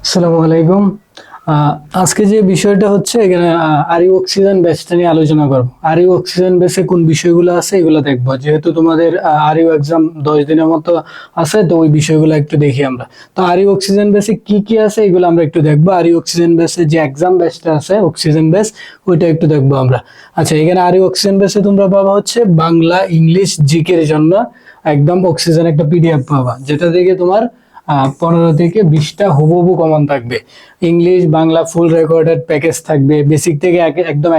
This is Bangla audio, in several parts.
আসসালামু আলাইকুম। আজকে যে বিষয়টা হচ্ছে এখানে আরইউ অক্সিজেন বেসটা নিয়ে আলোচনা করব। আরইউ অক্সিজেন বেসে কোন বিষয়গুলো আছে এগুলো দেখবো, যেহেতু তোমাদের আরইউ এক্সাম 10 দিনের মতো আছে, তো ওই বিষয়গুলো একটু দেখি আমরা। তো আরইউ অক্সিজেন বেসে কি কি আছে এগুলো আমরা একটু দেখবো। আরইউ অক্সিজেন বেসে যে এক্সাম বেসটা আছে অক্সিজেন বেস, ওইটা একটু দেখবো আমরা। আচ্ছা, এখানে আরইউ অক্সিজেন বেসে তোমরা পাবা হচ্ছে বাংলা, ইংলিশ, জিকে এর জন্য একদম অক্সিজেন একটা পিডিএফ পাবা, যেটা থেকে তোমার 15 থেকে 20টা হুবহু কমন থাকবে। ইংলিশ বাংলা ফুল রেকর্ডেড প্যাকেজ থাকবে, বেসিক থেকে একদম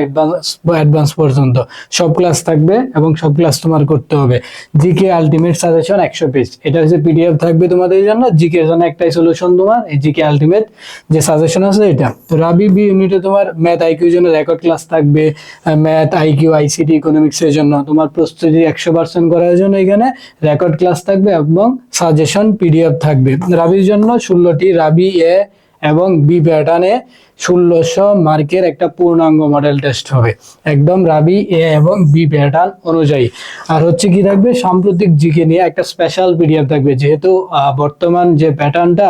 অ্যাডভান্স পর্যন্ত সব ক্লাস থাকবে এবং সব ক্লাস তোমার করতে হবে। জিকে আলটিমেট সাজেশন 100 পেজ, এটা হচ্ছে পিডিএফ থাকবে তোমাদের জন্য। জিকে এর জন্য একটাই সলিউশন, তোমার এই জিকে আলটিমেট যে সাজেশন আছে এটা। তো রাবি বি ইউনিটে তোমার ম্যাথ আইকিউর জন্য রেকর্ড ক্লাস থাকবে। ম্যাথ আইকিউ আইসিটি ইকোনমিক্স এর জন্য তোমার প্রস্তুতি 100% করার জন্য এখানে রেকর্ড ক্লাস থাকবে এবং সাজেশন পিডিএফ থাকবে। রাবির জন্য 16টি রাবি এ এবং বি প্যাটার্নে 1600 মার্কের একটা পূর্ণাঙ্গ মডেল টেস্ট হবে, একদম রাবি এ এবং বি প্যাটার্ন অনুযায়ী। আর হচ্ছে কি থাকবে, সাম্প্রতিক জিকে নিয়ে একটা স্পেশাল পিডিএফ থাকবে, যেহেতু বর্তমান যে প্যাটার্নটা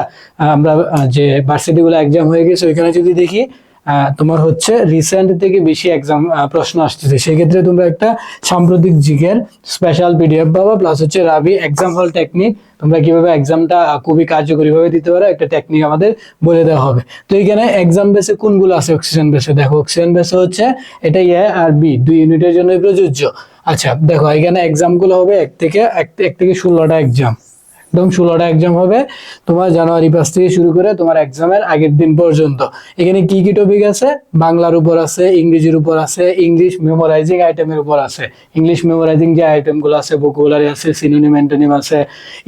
আমরা যে ভার্সিটিগুলো এক্সাম হয়ে গেছে ওইখানে যদি দেখি তোমার হচ্ছে রিসেন্ট থেকে বেশি এক্সাম প্রশ্ন আসতেছে, সেক্ষেত্রে তোমরা একটা সাম্প্রতিক জিকের স্পেশাল পিডিএফ পাবা। প্লাস হচ্ছে রাবি এক্সাম হল টেকনিক, তোমরা কিভাবে এক্সামটা খুবই কার্যকরী ভাবে দিতে পারো একটা টেকনিক আমাদের বলে দেওয়া হবে। তো এখানে এক্সাম বেসে কোনগুলো আছে অক্সিজেন বেসে, দেখো অক্সিজেন বেসে হচ্ছে এটা এ আর বি দুই ইউনিটের জন্য প্রযোজ্য। আচ্ছা দেখো, এখানে এক্সাম গুলো হবে এক থেকে 16টা এক্সাম, একদম 16টা এক্সাম হবে তোমার জানুয়ারি 5 থেকে শুরু করে তোমার এক্সামের আগের দিন পর্যন্ত। এখানে কি কি টপিক আছে, বাংলার উপর আছে, ইংরেজির উপর আছে, ইংলিশ মেমোরাইজিং আইটেমের উপর আছে। ইংলিশ মেমোরাইজিং যে আইটেম গুলো আছে, ভোকাবুলারি আছে, সিনোনিম অ্যান্টোনিম আছে,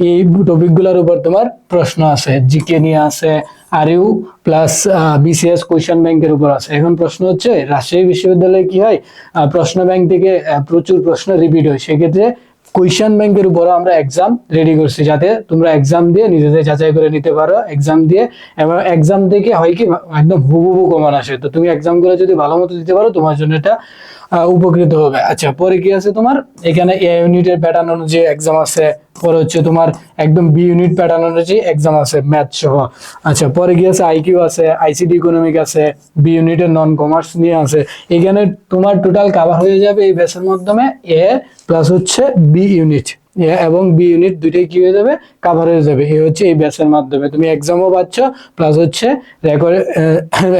এই টপিক গুলোর উপর তোমার প্রশ্ন আছে। জিকে নিয়ে আছে, আরইউ প্লাস বিসিএস কোয়েশ্চেন ব্যাংকের উপর আছে। এখন প্রশ্ন হচ্ছে রাজশাহী বিশ্ববিদ্যালয়ে কি হয়, প্রশ্ন ব্যাংক থেকে প্রচুর প্রশ্ন রিপিট হয়, সেক্ষেত্রে কোয়েশ্চেন ব্যাংকের উপরও আমরা এক্সাম রেডি করছি, যাতে তোমরা এক্সাম দিয়ে নিজেদের যাচাই করে নিতে পারো। এক্সাম দিয়ে এবং এক্সাম থেকে হয় কি একদম হুবহু কমন আসে, তো তুমি এক্সাম গুলো যদি ভালো মতো দিতে পারো তোমার জন্য এটা উপকৃত হবে। আচ্ছা, পরে কি আছে তোমার, এখানে এ ইউনিটের প্যাটার্ন অনুযায়ী এক্সাম আছে। পরে হচ্ছে তোমার একদম বি ইউনিট প্যাটার্ন অনুযায়ী এক্সাম আছে ম্যাথ সহ। আচ্ছা, পরে কি আছে, আইকিউ আছে, আইসিটি ইকোনমিক আছে, বি ইউনিটের নন কমার্স নিয়ে আছে। এখানে তোমার টোটাল কভার হয়ে যাবে এই ব্যাচের মাধ্যমে এ প্লাস হচ্ছে বি ইউনিট, এবং বি ইউনিট দুইটাই কি হয়ে যাবে, কভার হয়ে যাবে। এই হচ্ছে এই ব্যাচের মাধ্যমে তুমি এক্সামও পাচ্ছ, প্লাস হচ্ছে রেকর্ড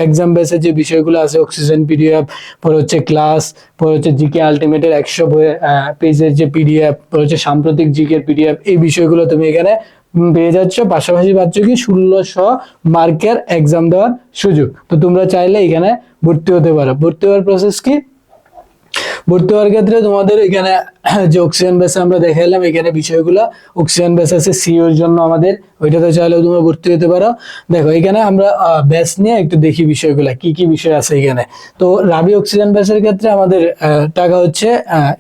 এক্সাম ব্যাচের যে বিষয়গুলো আছে অক্সিজেন পিডিএফ, পরে হচ্ছে ক্লাস, পরে হচ্ছে জিকে আলটিমেটের 100 পেজের যে পিডিএফ, পরে হচ্ছে সাম্প্রতিক জিকের পিডিএফ, এই বিষয়গুলো তুমি এখানে পেয়ে যাচ্ছ। পাশাপাশি পাচ্ছ কি 1600 মার্কের এক্সাম দেওয়ার সুযোগ। তো তোমরা চাইলে এখানে ভর্তি হতে পারো। ভর্তি হওয়ার প্রসেস কি, ভর্তি হওয়ার ক্ষেত্রে তোমাদের এখানে যে অক্সিজেন বেসে আমরা দেখাইলাম এখানে বিষয়গুলো, অক্সিজেন বেস আছে সিওর জন্য আমাদের, ওইটাতে চাইলেও তোমরা ভর্তি হতে পারো। দেখো এখানে আমরা বেস নিয়ে একটু দেখি বিষয়গুলো কি কি বিষয় আছে এখানে। তো রাবি অক্সিজেন বেসের ক্ষেত্রে আমাদের টাকা হচ্ছে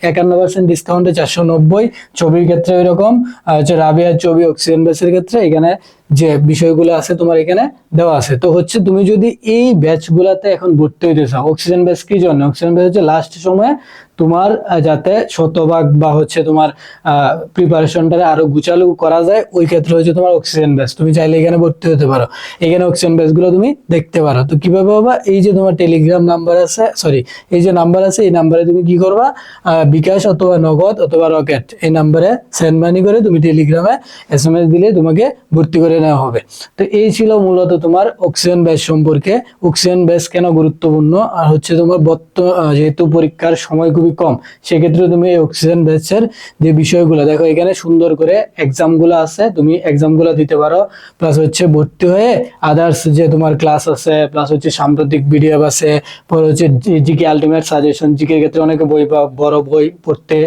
51% ডিসকাউন্টে 490, ছবির ক্ষেত্রে ওইরকম হচ্ছে। রাবি আর ছবি অক্সিজেন বেসের ক্ষেত্রে এখানে যে বিষয়গুলো আছে তোমার এখানে দেওয়া আছে। তো হচ্ছে তুমি যদি এই ব্যাচ গুলাতে এখন ভর্তি হইতে চাও, অক্সিজেন ব্যাচ কি জন্য, অক্সিজেন ব্যাচ হচ্ছে লাস্ট সময়ে তোমার যাতে শতভাগ বা হচ্ছে তোমার প্রিপারেশনটা আরো গুছালো করা যায়, ওই ক্ষেত্রে হচ্ছে তোমার অক্সিজেন ব্যাচ। তুমি চাইলে এখানে ভর্তি হতে পারো, এখানে অক্সিজেন ব্যাচ গুলো তুমি দেখতে পারো। তো কিভাবে হবে, এই যে তোমার টেলিগ্রাম নাম্বার আছে, সরি এই যে নাম্বার আছে, এই নাম্বারে তুমি কি করবা, বিকাশ অথবা নগদ অথবা রকেট এই নাম্বারে সেন্ড মানি করে তুমি টেলিগ্রামে এসএমএস দিলে তোমাকে ভর্তি করে নেওয়া হবে। তো এই ছিল মূলত তোমার অক্সিজেন ব্যাচ সম্পর্কে। অক্সিজেন ব্যাচ কেন গুরুত্বপূর্ণ, আর হচ্ছে তোমার যেহেতু পরীক্ষার সময় খুবই কম, সেক্ষেত্রে তুমি এই অক্সিজেন ব্যাচের যে বিষয়গুলো দেখো এখানে সুন্দর করে এক্সাম গুলো আছে, তুমি এক্সাম গুলো দিতে পারো। প্লাস হচ্ছে ভর্তি হয়ে আদার্স যে তোমার ক্লাস আছে, প্লাস হচ্ছে সাম্প্রতিক পিডিএফ আছে, পরে হচ্ছে জিকে আলটিমেট সাজেশন। জিকে ক্ষেত্রে অনেকে বই বা বড় বই পড়তে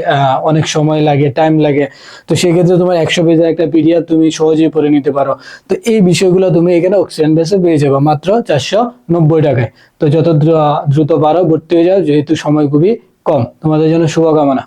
অনেক সময় লাগে, টাইম লাগে, তো সেক্ষেত্রে তোমার 100 পেজের একটা পিডিএফ তুমি সহজেই পড়ে নিতে পারো। তো এই বিষয়গুলো তুমি এখানে অক্সিজেন বেসে পেয়ে যাবে মাত্র 490 টাকায়। তো যত দ্রুত পারো ভর্তি হয়ে যাও, যেহেতু সময় খুবই কম। তোমাদের জন্য শুভকামনা।